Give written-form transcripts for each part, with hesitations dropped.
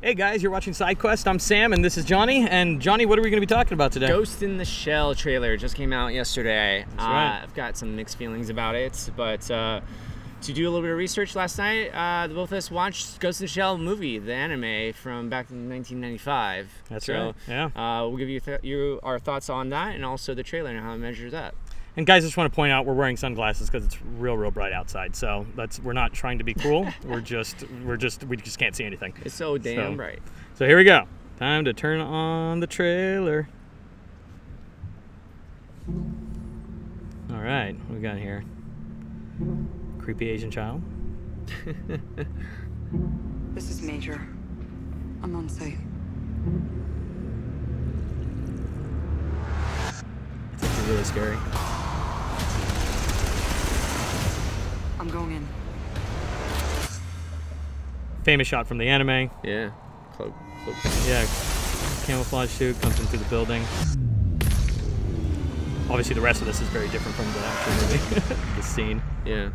Hey guys, you're watching Sidequest. I'm Sam and this is Johnny. And Johnny, what are we going to be talking about today? Ghost in the Shell trailer just came out yesterday. That's right. I've got some mixed feelings about it, but to do a little bit of research last night, the both of us watched Ghost in the Shell movie, the anime from back in 1995. That's right. Yeah. We'll give you our thoughts on that and also the trailer and how it measures up. And guys, I just want to point out we're wearing sunglasses because it's real bright outside. So we're not trying to be cool. we just can't see anything. It's so damn bright. So here we go. Time to turn on the trailer. All right, what we got here? Creepy Asian child. This is Major. I'm on site. It's actually really scary. I'm going in. Famous shot from the anime. Yeah. Cloak. Yeah. Camouflage suit comes into the building. Obviously, the rest of this is very different from the actual movie. The scene. Yeah.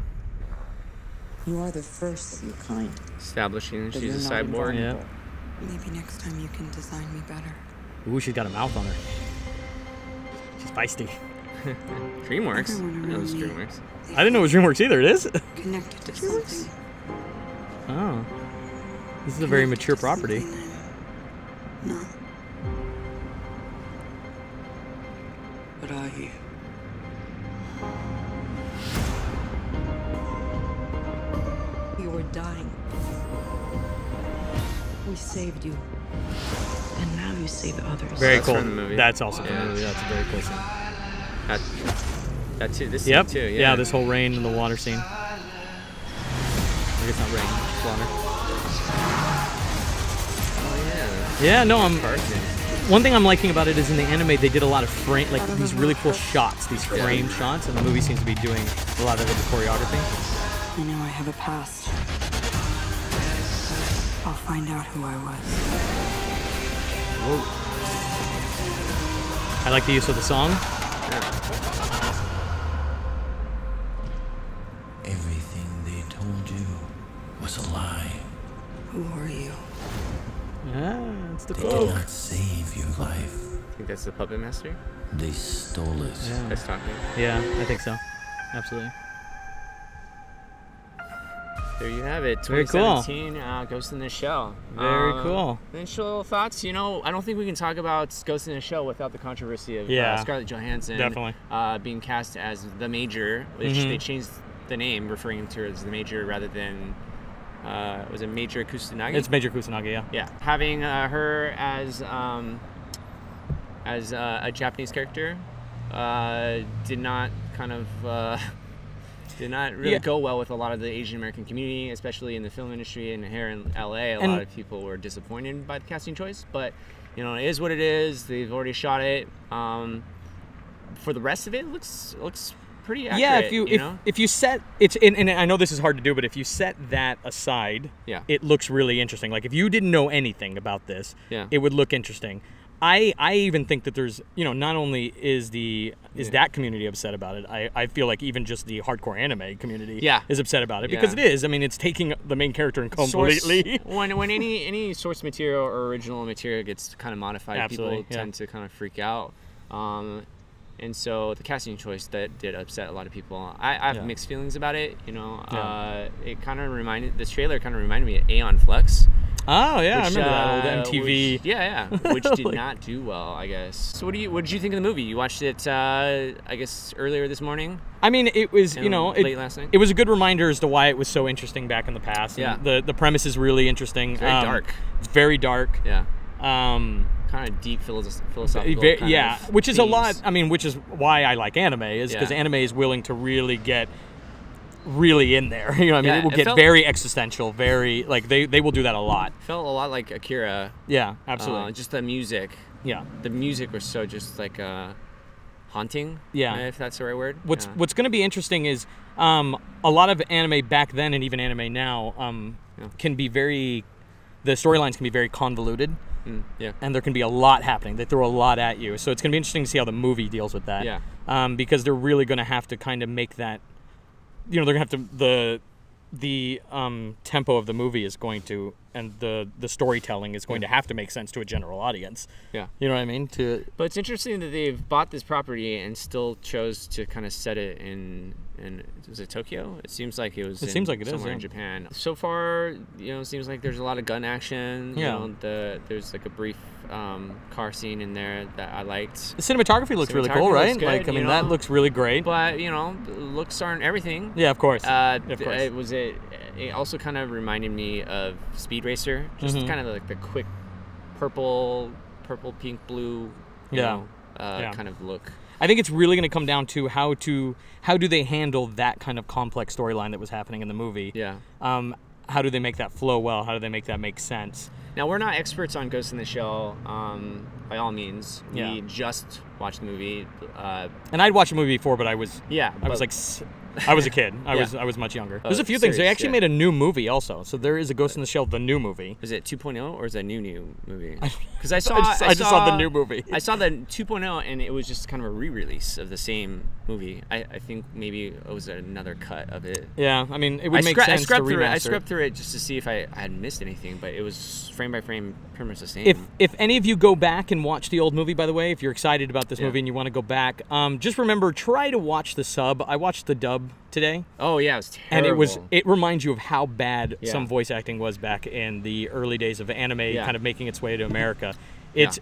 You are the first of your kind. Establishing But she's a you're not cyborg. invulnerable. Maybe next time you can design me better. Ooh, she's got a mouth on her. She's feisty. DreamWorks. Everyone That was around me. DreamWorks. I didn't know it was DreamWorks either. It is? Connected to something. Oh. This is a very mature property. No. What are you? You were dying. We saved you. And now you save others. Very That's cool. from the movie. That's also from Yeah. the movie. That's a very cool scene. That too. This Yep. scene too. Yeah, this whole rain and the water scene. I guess not rain, just water. Oh Yeah, no, yeah. Carson. one thing I'm liking about it is in the anime they did a lot of frame, like these really cool shots, these frame shots, and the movie seems to be doing a lot of the choreography. I know I have a past. I'll find out who I was. Whoa. I like the use of the song. Everything they told you was a lie. Who are you? Yeah, it's the They did quote. not save your life. I think that's the Puppet Master. They stole it. Yeah. That's talking. Yeah, I think so. Absolutely. There you have it. Very cool. 2017, Ghost in the Shell. Very cool. Initial thoughts? You know, I don't think we can talk about Ghost in the Shell without the controversy of Scarlett Johansson Definitely. Being cast as the Major, which they changed the name, referring to her as the Major rather than was it Major Kusanagi? It's Major Kusanagi, yeah. Yeah, having her as a Japanese character did not really go well with a lot of the Asian American community, especially in the film industry and here in LA. A lot of people were disappointed by the casting choice, but you know, it is what it is. They've already shot it. For the rest of it, looks pretty accurate. Yeah, if you set it's and I know this is hard to do, but if you set that aside, it looks really interesting. Like if you didn't know anything about this, it would look interesting. I even think that there's, you know, not only is that community upset about it, I feel like even just the hardcore anime community is upset about it because it is. I mean, it's taking the main character and completely. When any source material or original material gets kind of modified, people tend to kind of freak out. And so the casting choice that did upset a lot of people. I have mixed feelings about it. You know, it kind of this trailer kind of reminded me of Aeon Flux. Oh yeah, I remember that old MTV. Which did not do well, I guess. So what did you think of the movie? You watched it, I guess, earlier this morning. I mean, it was late last night. It was a good reminder as to why it was so interesting back in the past. And the premise is really interesting. It's very dark. It's very dark. Yeah. Kind of deep philosophical. Which is a lot. I mean, which is why I like anime, is because anime is willing to really get in there. You know what I mean? It will get very existential, very, like, they will do that a lot. Felt a lot like Akira. Yeah, absolutely. Just the music. Yeah. The music was so just like haunting. Yeah. If that's the right word. What's going to be interesting is a lot of anime back then and even anime now can be the storylines can be very convoluted. And there can be a lot happening. They throw a lot at you. So it's going to be interesting to see how the movie deals with that. Yeah. Because they're really going to have to kind of make that, you know, they're going to have to, the tempo of the movie is going to the storytelling is going to have to make sense to a general audience. Yeah. You know what I mean? But it's interesting that they've bought this property and still chose to kind of set it in was it Tokyo? It seems like it was. It seems like it is somewhere in Japan. So far, it seems like there's a lot of gun action. There's like a brief car scene in there that I liked. The cinematography looks really cool, right? Good, like, I mean, that looks really great. But looks aren't everything. Yeah, of course. It also kind of reminded me of Speed Racer, just kind of like the quick purple, pink, blue, kind of look. I think it's really going to come down to how do they handle that kind of complex storyline that was happening in the movie. Yeah. How do they make that flow well? How do they make that make sense? Now, we're not experts on Ghost in the Shell, by all means. Yeah. We just watched the movie. And I'd watched the movie before, but I was I was a kid. I was much younger. There's a few things. They actually made a new movie also. So there is a Ghost in the Shell, the new movie. Is it 2.0 or is it a new movie? Because I just saw the new movie. I saw the 2.0 and it was just kind of a re-release of the same movie. I think maybe it was another cut of it. Yeah, I mean, it would make sense to remaster. I scrubbed through it just to see if I had missed anything, but it was frame by frame pretty much the same. If any of you go back and watch the old movie, by the way, if you're excited about this movie and you want to go back, just remember, try to watch the sub. I watched the dub today. Oh yeah, it was terrible. And it reminds you of how bad some voice acting was back in the early days of anime kind of making its way to America. It's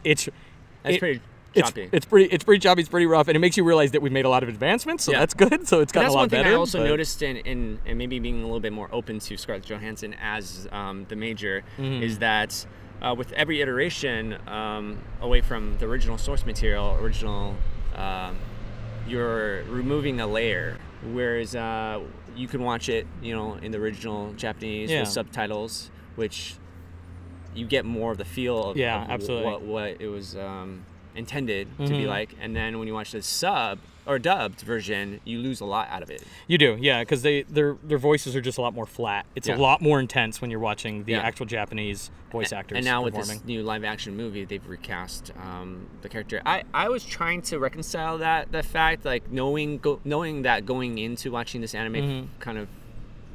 pretty choppy. It's pretty choppy, it's pretty rough, and it makes you realize that we've made a lot of advancents, so that's good. So it's gotten a lot better. That's one thing I also noticed in maybe being a little bit more open to Scarlett Johansson as the Major is that with every iteration away from the original source material, you're removing a layer, whereas you can watch it, in the original Japanese with subtitles, which you get more of the feel of what it was intended to be like, and then when you watch the sub or dubbed version, you lose a lot out of it. You do, yeah, because their voices are just a lot more flat. It's a lot more intense when you're watching the actual Japanese voice actors. And now performing. With this new live action movie, they've recast the character. I was trying to reconcile that fact, like knowing that going into watching this anime kind of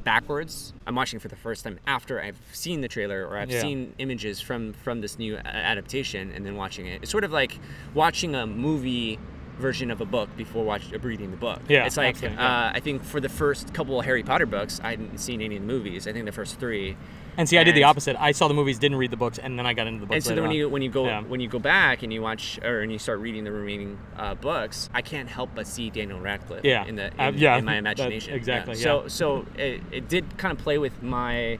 backwards. I'm watching for the first time after I've seen the trailer or I've seen images from this new adaptation, and then watching it. It's sort of like watching a movie version of a book before reading the book. Yeah, it's like I think for the first couple of Harry Potter books, I hadn't seen any of the movies. I think the first 3. And see, I did the opposite. I saw the movies, didn't read the books, and then I got into the books. And so then when you go back and you watch and you start reading the remaining books, I can't help but see Daniel Radcliffe in my imagination. Exactly. Yeah. So it did kind of play with my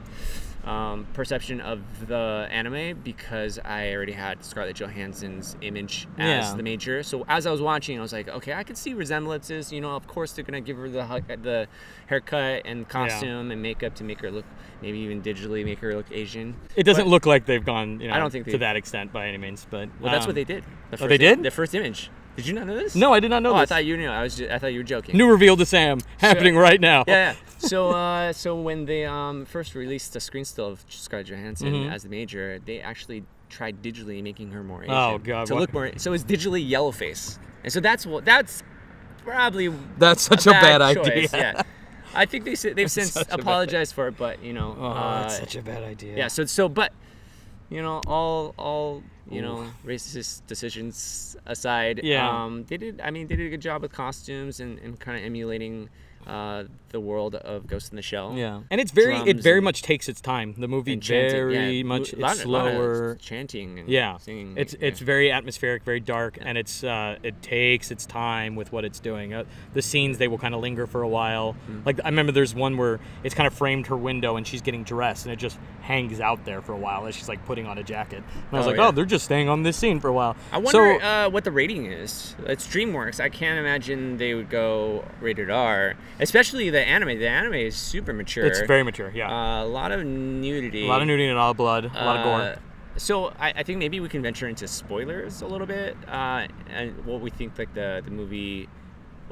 perception of the anime because I already had Scarlett Johansson's image as the Major. So as I was watching, I was like, okay, I can see resemblances. Of course they're gonna give her the haircut and costume and makeup to make her look, maybe even digitally make her look Asian. It doesn't look like they've gone, I don't think to that extent by any means. But that's what they did. They did? The first image. Did you not know this? No, I did not know this. I thought you knew. I thought you were joking. New reveal to Sam happening right now. Yeah. So when they first released a screen still of Scarlett Johansson as the Major, they actually tried digitally making her more Asian. Oh God! To look more. So it's digitally yellow face, and so that's probably such a bad choice. idea. Yeah. I think they've since apologized for it, but it's such a bad idea. Yeah. But all racist decisions aside, they did a good job with costumes and kind of emulating the world of Ghost in the Shell. Yeah, and it very much takes its time. The movie very much it's slower. Chanting and singing. It's very atmospheric, very dark, and it takes its time with what it's doing. The scenes, they will kind of linger for a while. Like I remember there's one where it's kind of framed her window and she's getting dressed, and it just hangs out there for a while as she's like putting on a jacket. And I was like, they're just staying on this scene for a while. I wonder what the rating is. It's DreamWorks. I can't imagine they would go rated R. Especially the anime. The anime is super mature. It's very mature, yeah. A lot of nudity. A lot of nudity and a lot of blood, a lot of gore. So I think maybe we can venture into spoilers a little bit, and what we think like the movie.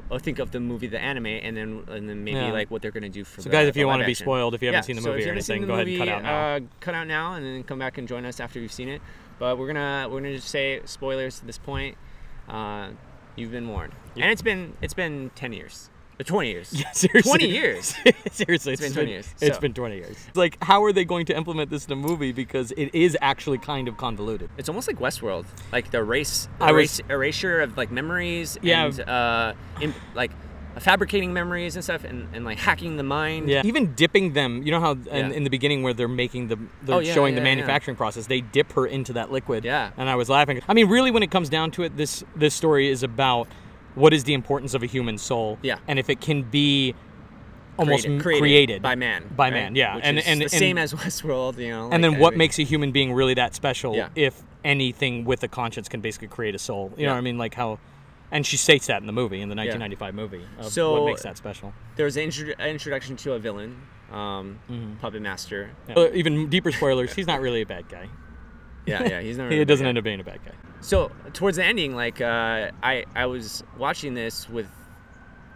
I'll think of the movie, the anime, and then maybe like what they're gonna do for. So guys, if you want to be spoiled, if you haven't seen the movie or anything, go ahead and cut out now. Cut out now, and then come back and join us after you've seen it. But we're gonna just say spoilers at this point. You've been warned, and it's been 10 years. 20 years. Yeah, seriously. 20 years. Seriously, it's been 20 years. It's been 20 years. Like, how are they going to implement this in a movie? Because it is actually kind of convoluted. It's almost like Westworld, like the erasure of like memories, and like fabricating memories and stuff, and like hacking the mind. Yeah. Even dipping them. You know how in the beginning where they're making showing the manufacturing process, they dip her into that liquid. Yeah. And I was laughing. I mean, really, when it comes down to it, this story is about what is the importance of a human soul. Yeah. And if it can be almost created by man. By man, yeah. Which is the same as Westworld, you know. And then what makes a human being really that special? Yeah. If anything with a conscience can basically create a soul. You know what I mean? Like how. And she states that in the movie, in the 1995 movie, of what makes that special. There's an introduction to a villain, Puppet Master. Even deeper spoilers, he's not really a bad guy. Yeah, he's not really He doesn't end up being a bad guy. So, towards the ending, like, I was watching this with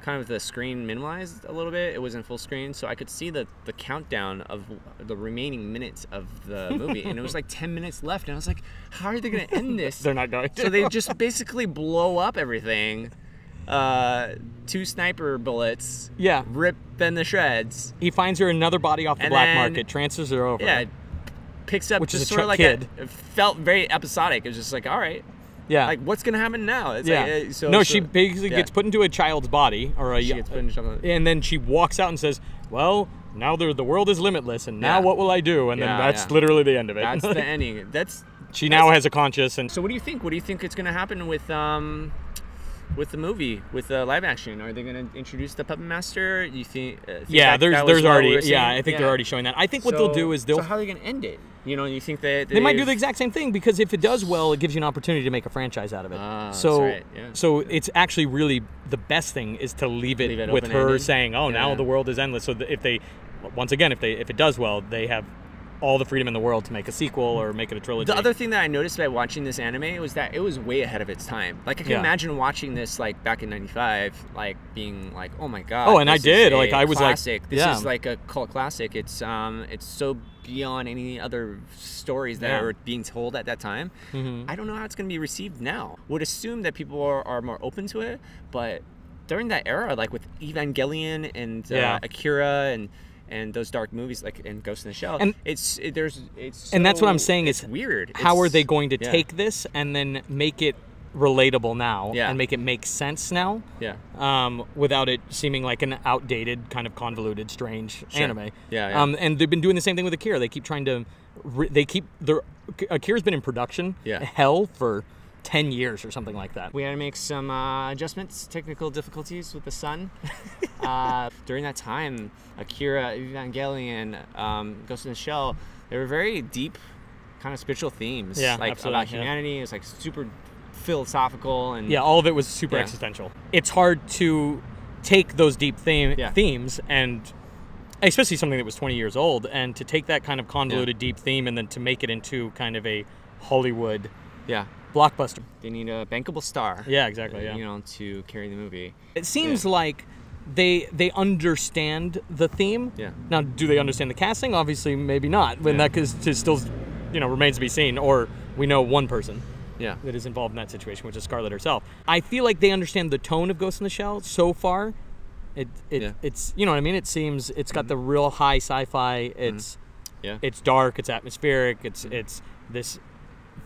kind of the screen minimalized a little bit. It was in full screen, so I could see the countdown of the remaining minutes of the movie, and it was like 10 minutes left, and I was like, how are they going to end this? They're not going to. So they just basically blow up everything. 2 sniper bullets. Yeah. Rip in the shreds. He finds her another body off the black market, transfers her over. Yeah. Picks up, which just is sort of like kid. It felt very episodic. It was just like, all right. Yeah. Like, what's gonna happen now? It's like, she basically gets put into a child's body, and then she walks out and says, "Well, now the world is limitless, and now what will I do?" And then that's literally the end of it. That's the ending. She now has a conscience. And so, what do you think? What do you think is gonna happen with the movie, with the live action? Are they gonna introduce the Puppet Master? You think? There's already. Yeah, I think they're already showing that. I think what they'll do is So how are they gonna end it? You know, you think they might do the exact same thing, because if it does well, it gives you an opportunity to make a franchise out of it. So, that's right. So it's actually really the best thing is to leave it with her saying, "Oh, now the world is endless." So if it does well, they have all the freedom in the world to make a sequel or make it a trilogy. The other thing that I noticed by watching this anime was that it was way ahead of its time. Like, I can imagine watching this like back in '95, like being like, "Oh my god!" Oh, and I did. Like, I was classic. like, "This is like a cult classic." It's so beyond any other stories that are being told at that time. I don't know how it's going to be received now. Would assume that people are more open to it, but during that era, like with Evangelion and Akira and those dark movies, like in Ghost in the Shell, and that's what I'm saying is weird. How are they going to take this and then make it relatable now and make it make sense now? Without it seeming like an outdated, kind of convoluted, strange anime. And they've been doing the same thing with Akira. They keep trying to, Akira's been in production hell for 10 years or something like that. We had to make some adjustments, technical difficulties with the sun. During that time, Akira, Evangelion, Ghost in the Shell, they were very deep, kind of spiritual themes. About humanity. It's like super philosophical, and all of it was super existential. It's hard to take those deep themes, and especially something that was 20 years old, and to take that kind of convoluted deep theme and then to make it into kind of a Hollywood blockbuster. They need a bankable star. Yeah, exactly. You know, to carry the movie. It seems like they understand the theme. Now, do they understand the casting? Obviously, maybe not. When that still, remains to be seen. Or we know one person. That is involved in that situation, which is Scarlett herself. I feel like they understand the tone of Ghost in the Shell so far. It's you know what I mean. It seems it's got the real high sci-fi. It's dark. It's atmospheric. It's this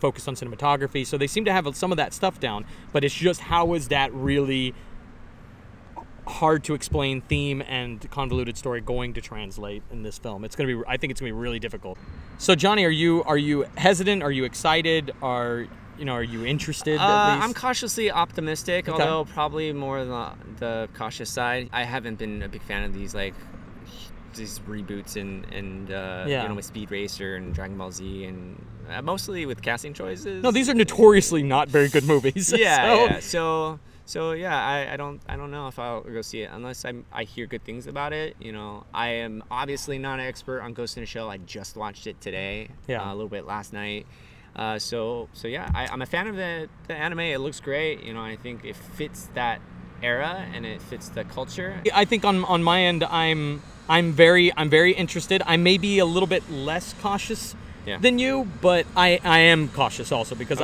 focused on cinematography. So they seem to have some of that stuff down. But it's just how is that really hard to explain theme and convoluted story going to translate in this film? It's gonna be. I think it's gonna be really difficult. So Johnny, are you hesitant? Are you excited? Are you interested? I'm cautiously optimistic, although probably more the cautious side. I haven't been a big fan of these reboots and with Speed Racer and Dragon Ball Z, and mostly with casting choices. No, these are notoriously not very good movies. So I don't know if I'll go see it unless I hear good things about it. I am obviously not an expert on Ghost in the Shell. I just watched it today, a little bit last night. I'm a fan of the anime. It looks great. I think it fits that era and it fits the culture. I think on my end, I'm very interested. I may be a little bit less cautious than you, but I am cautious also because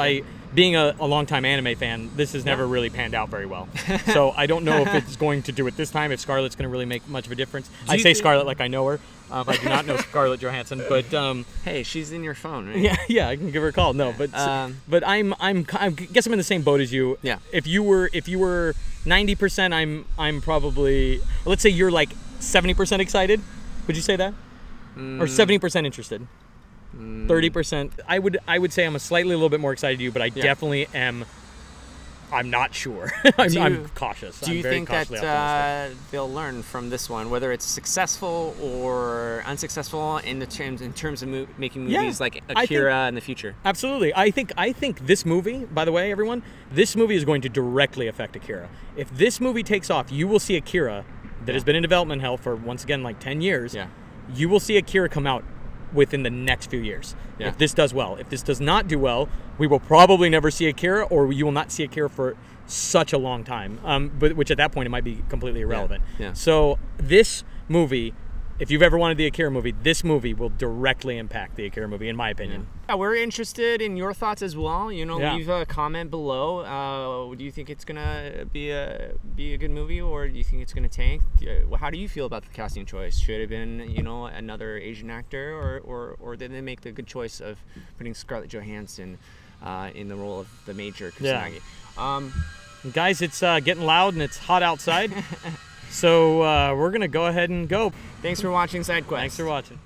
being a longtime anime fan, this has never really panned out very well. So I don't know if it's going to do it this time, if Scarlett's going to really make much of a difference. I say Scarlett like I know her. I do not know Scarlett Johansson, but hey, she's in your phone, right? Yeah, I can give her a call. No, but I guess I'm in the same boat as you. Yeah. If you were 90%, I'm probably, let's say you're like 70% excited. Would you say that? Or 70% interested? 30%. I would say I'm a little bit more excited than you, but I definitely am. I'm not sure. I'm cautious. Do you think that they'll learn from this one, whether it's successful or unsuccessful in terms of making movies like Akira in the future? Absolutely. I think this movie, by the way, everyone, this movie is going to directly affect Akira. If this movie takes off, you will see Akira that has been in development hell for, once again, like 10 years. Yeah. You will see Akira come out within the next few years. Yeah. If this does well. If this does not do well, we will probably never see Akira, or you will not see Akira for such a long time. But which at that point it might be completely irrelevant. Yeah. So this movie, if you've ever wanted the Akira movie, this movie will directly impact the Akira movie, in my opinion. Yeah, we're interested in your thoughts as well. Leave a comment below. Do you think it's gonna be a good movie, or do you think it's gonna tank? How do you feel about the casting choice? Should it have been another Asian actor, or did they make the good choice of putting Scarlett Johansson in the role of the major Kusanagi? Guys, it's getting loud and it's hot outside. So we're going to go ahead and go. Thanks for watching Sidequest. Thanks for watching.